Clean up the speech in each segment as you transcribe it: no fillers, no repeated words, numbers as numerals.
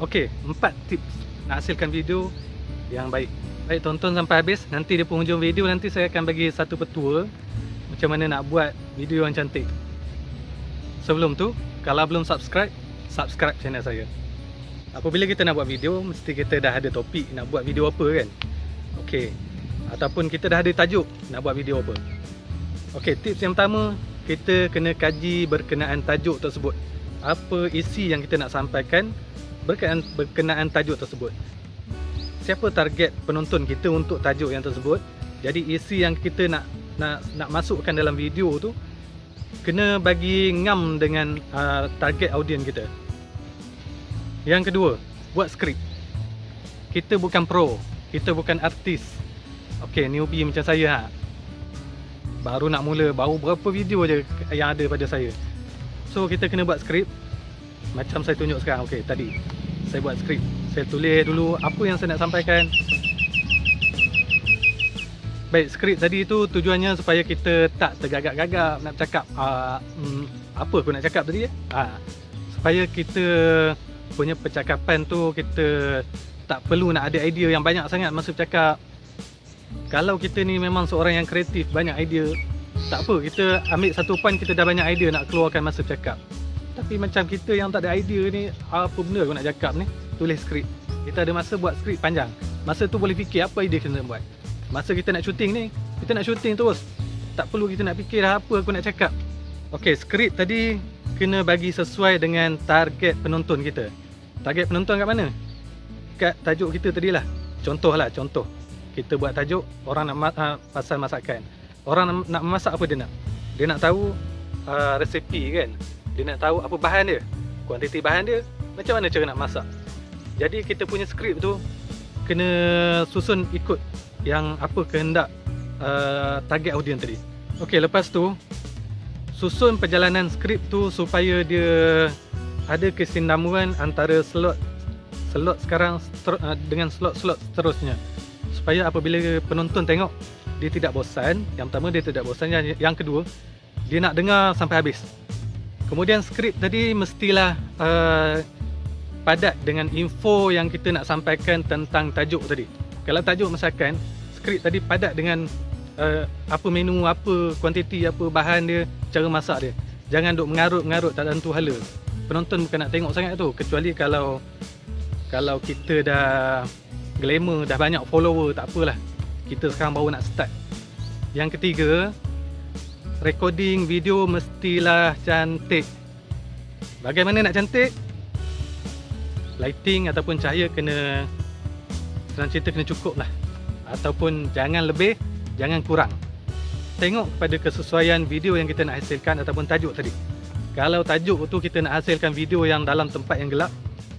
Okey, 4 tips nak hasilkan video yang baik. Baik, tonton sampai habis. Nanti di penghujung video nanti saya akan bagi satu petua macam mana nak buat video yang cantik. Sebelum tu, kalau belum subscribe, subscribe channel saya. Apabila kita nak buat video, mesti kita dah ada topik nak buat video apa kan. Okey, ataupun kita dah ada tajuk nak buat video apa. Okey, tips yang pertama, kita kena kaji berkenaan tajuk tersebut. Apa isi yang kita nak sampaikan berkenaan tajuk tersebut. Siapa target penonton kita untuk tajuk yang tersebut. Jadi isi yang kita nak masukkan dalam video tu kena bagi ngam dengan target audience kita. Yang kedua, buat skrip. Kita bukan pro, kita bukan artis. Okey, newbie macam saya baru nak mula, baru berapa video je yang ada pada saya. So kita kena buat skrip. Macam saya tunjuk sekarang. Okey, tadi saya buat skrip. Saya tulis dulu apa yang saya nak sampaikan. Baik, skrip tadi tu tujuannya supaya kita tak tergagap-gagap nak cakap apa aku nak cakap tadi supaya kita punya percakapan tu kita tak perlu nak ada idea yang banyak sangat masa bercakap. Kalau kita ni memang seorang yang kreatif, banyak idea, tak apa, kita ambil satu point kita dah banyak idea nak keluarkan masa bercakap. Tapi macam kita yang tak ada idea ni, apa benda aku nak cakap ni, tulis skrip. Kita ada masa buat skrip panjang. Masa tu boleh fikir apa idea kita nak buat. Masa kita nak syuting ni, kita nak syuting terus. Tak perlu kita nak fikir dah apa aku nak cakap. Okey, skrip tadi kena bagi sesuai dengan target penonton kita. Target penonton kat mana? Kat tajuk kita tadilah. Contoh. Kita buat tajuk orang nak pasal masakan. Orang nak memasak apa dia nak? Dia nak tahu resepi kan? Dia nak tahu apa bahan dia, kuantiti bahan dia, macam mana cara nak masak. Jadi kita punya skrip tu kena susun ikut yang apa kehendak target audience tadi. Okey, lepas tu susun perjalanan skrip tu supaya dia ada kesinambungan antara slot sekarang dengan slot seterusnya. Supaya apabila penonton tengok, dia tidak bosan. Yang pertama, dia tidak bosan. Yang kedua, dia nak dengar sampai habis. Kemudian skrip tadi mestilah padat dengan info yang kita nak sampaikan tentang tajuk tadi. Kalau tajuk masakan, skrip tadi padat dengan apa menu, apa kuantiti, apa bahan dia, cara masak dia. Jangan duk mengarut-mengarut tak tentu hala. Penonton bukan nak tengok sangat tu, kecuali kalau kita dah glamour, dah banyak follower, tak apalah. Kita sekarang baru nak start. Yang ketiga, recording video mestilah cantik. Bagaimana nak cantik? Lighting ataupun cahaya kena, senang cerita, kena cukup lah. Ataupun jangan lebih, jangan kurang. Tengok pada kesesuaian video yang kita nak hasilkan ataupun tajuk tadi. Kalau tajuk tu kita nak hasilkan video yang dalam tempat yang gelap,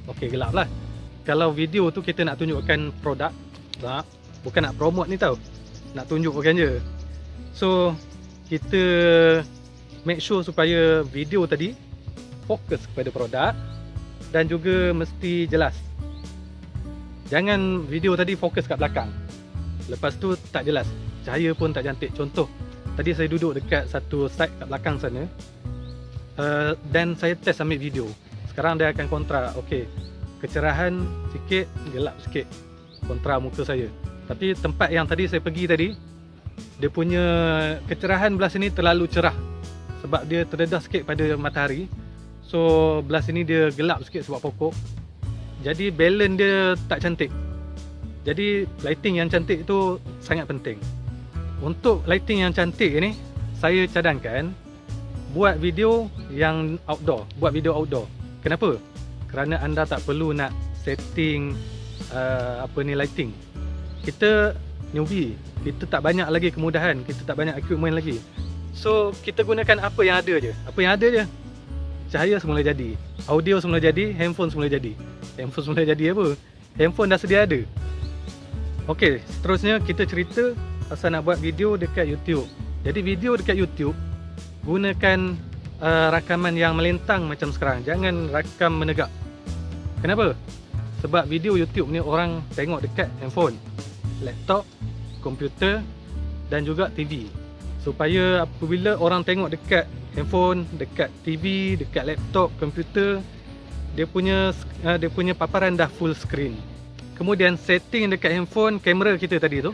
okey, gelap lah. Kalau video tu kita nak tunjukkan produk, bukan nak promote ni tau, nak tunjukkan je. So kita make sure supaya video tadi fokus kepada produk dan juga mesti jelas. Jangan video tadi fokus kat belakang, lepas tu tak jelas, cahaya pun tak cantik. Contoh, tadi saya duduk dekat satu site kat belakang sana, dan saya test ambil video. Sekarang dia akan kontra. Okey, kecerahan sikit, gelap sikit, kontra muka saya. Tapi tempat yang tadi saya pergi tadi, dia punya kecerahan belah sini terlalu cerah sebab dia terdedah sikit pada matahari. So belah sini dia gelap sikit sebab pokok. Jadi balance dia tak cantik. Jadi lighting yang cantik itu sangat penting. Untuk lighting yang cantik ni, saya cadangkan buat video yang outdoor, buat video outdoor. Kenapa? Kerana anda tak perlu nak setting lighting. Kita newbie, kita tak banyak lagi kemudahan, kita tak banyak equipment lagi. So kita gunakan apa yang ada je. Apa yang ada je. Cahaya semula jadi, audio semula jadi, handphone semula jadi. Handphone semula jadi apa? Handphone dah sedia ada. Okey, seterusnya kita cerita pasal nak buat video dekat YouTube. Jadi video dekat YouTube, gunakan rakaman yang melintang macam sekarang. Jangan rakam menegak. Kenapa? Sebab video YouTube ni orang tengok dekat handphone, laptop, komputer dan juga TV. Supaya apabila orang tengok dekat handphone, dekat TV, dekat laptop, komputer, dia punya paparan dah full screen. Kemudian setting dekat handphone kamera kita tadi tu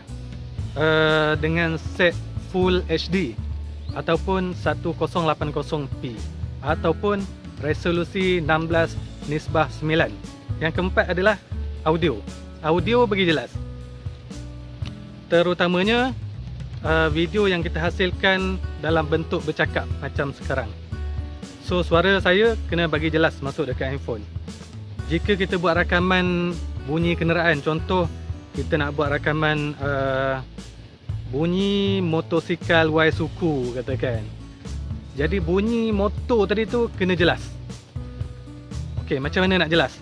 dengan set full HD ataupun 1080p ataupun resolusi 16:9. Yang keempat adalah audio. Audio bagi jelas. Terutamanya video yang kita hasilkan dalam bentuk bercakap macam sekarang. So suara saya kena bagi jelas masuk dekat handphone. Jika kita buat rakaman bunyi kenderaan, contoh kita nak buat rakaman bunyi motosikal Y suku katakan. Jadi bunyi motor tadi tu kena jelas. Okey, macam mana nak jelas?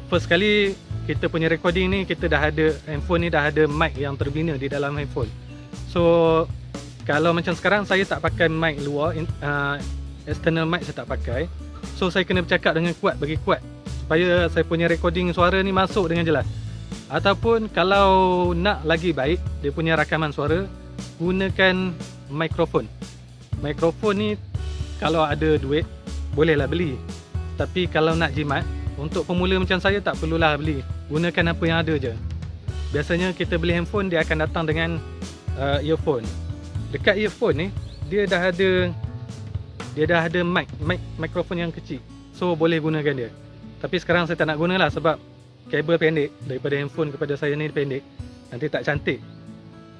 First kali kita punya recording ni, kita dah ada handphone ni, dah ada mic yang terbina di dalam handphone. So kalau macam sekarang saya tak pakai mic luar, external mic saya tak pakai. So saya kena bercakap dengan kuat, bagi kuat supaya saya punya recording suara ni masuk dengan jelas. Ataupun kalau nak lagi baik dia punya rakaman suara, gunakan mikrofon. Mikrofon ni kalau ada duit bolehlah beli. Tapi kalau nak jimat, untuk pemula macam saya tak perlulah beli. Gunakan apa yang ada je. Biasanya kita beli handphone dia akan datang dengan earphone. Dekat earphone ni dia dah ada mikrofon yang kecil. So boleh gunakan dia. Tapi sekarang saya tak nak guna lah sebab kabel pendek. Daripada handphone kepada saya ni pendek, nanti tak cantik.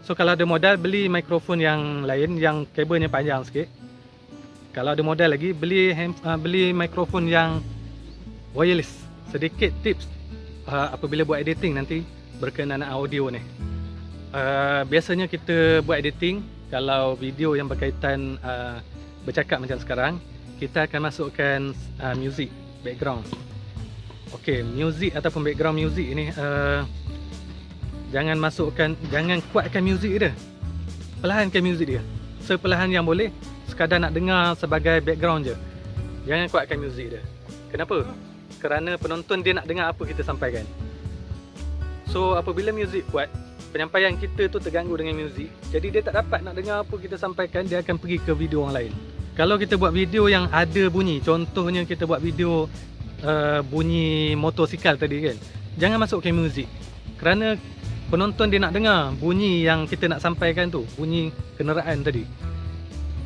So kalau ada modal, beli mikrofon yang lain yang kabelnya panjang sikit. Kalau ada modal lagi, beli mikrofon yang wireless. Sedikit tips apabila buat editing nanti berkenaan audio ni. Biasanya kita buat editing, kalau video yang berkaitan bercakap macam sekarang, kita akan masukkan music background. Okey, music ataupun background music ni jangan kuatkan music dia. Perlahankan music dia. Seperlahan yang boleh, sekadar nak dengar sebagai background je. Jangan kuatkan music dia. Kenapa? Kerana penonton dia nak dengar apa kita sampaikan. So apabila music kuat, penyampaian kita tu terganggu dengan muzik. Jadi dia tak dapat nak dengar apa kita sampaikan, dia akan pergi ke video orang lain. Kalau kita buat video yang ada bunyi, contohnya kita buat video bunyi motosikal tadi kan, jangan masukkan muzik. Kerana penonton dia nak dengar bunyi yang kita nak sampaikan tu, bunyi kenderaan tadi.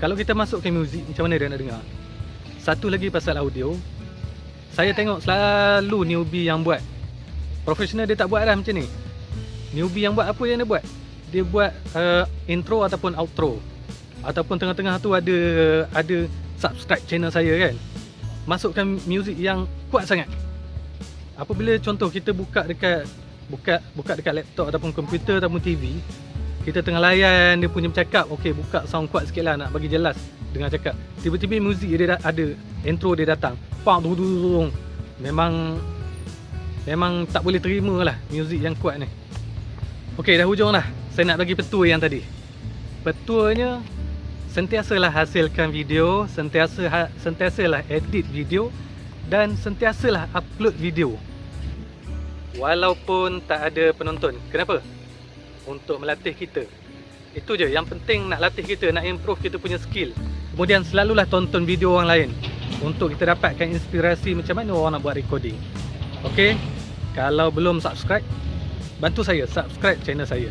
Kalau kita masukkan muzik, macam mana dia nak dengar? Satu lagi pasal audio, saya tengok selalu newbie yang buat. Profesional dia tak buat dah macam ni. Newbie yang buat apa yang dia buat? Dia buat intro ataupun outro. Ataupun tengah-tengah tu ada subscribe channel saya kan. Masukkan music yang kuat sangat. Apabila contoh kita buka dekat laptop ataupun komputer ataupun TV, kita tengah layan dia punya bercakap, okey buka sound kuat sikit lah nak bagi jelas dengan cakap. Tiba-tiba muzik dia ada, intro dia datang. Pang tu. Memang tak boleh terima lah muzik yang kuat ni. Okey, dah hujung lah. Saya nak bagi petua yang tadi. Petuanya, sentiasalah hasilkan video, sentiasalah edit video dan sentiasalah upload video. Walaupun tak ada penonton. Kenapa? Untuk melatih kita. Itu je, yang penting nak latih kita, nak improve kita punya skill. Kemudian selalulah tonton video orang lain untuk kita dapatkan inspirasi macam mana orang nak buat recording. Okey, kalau belum subscribe, bantu saya subscribe channel saya.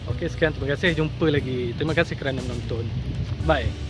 Okey, sekian, terima kasih, jumpa lagi. Terima kasih kerana menonton. Bye.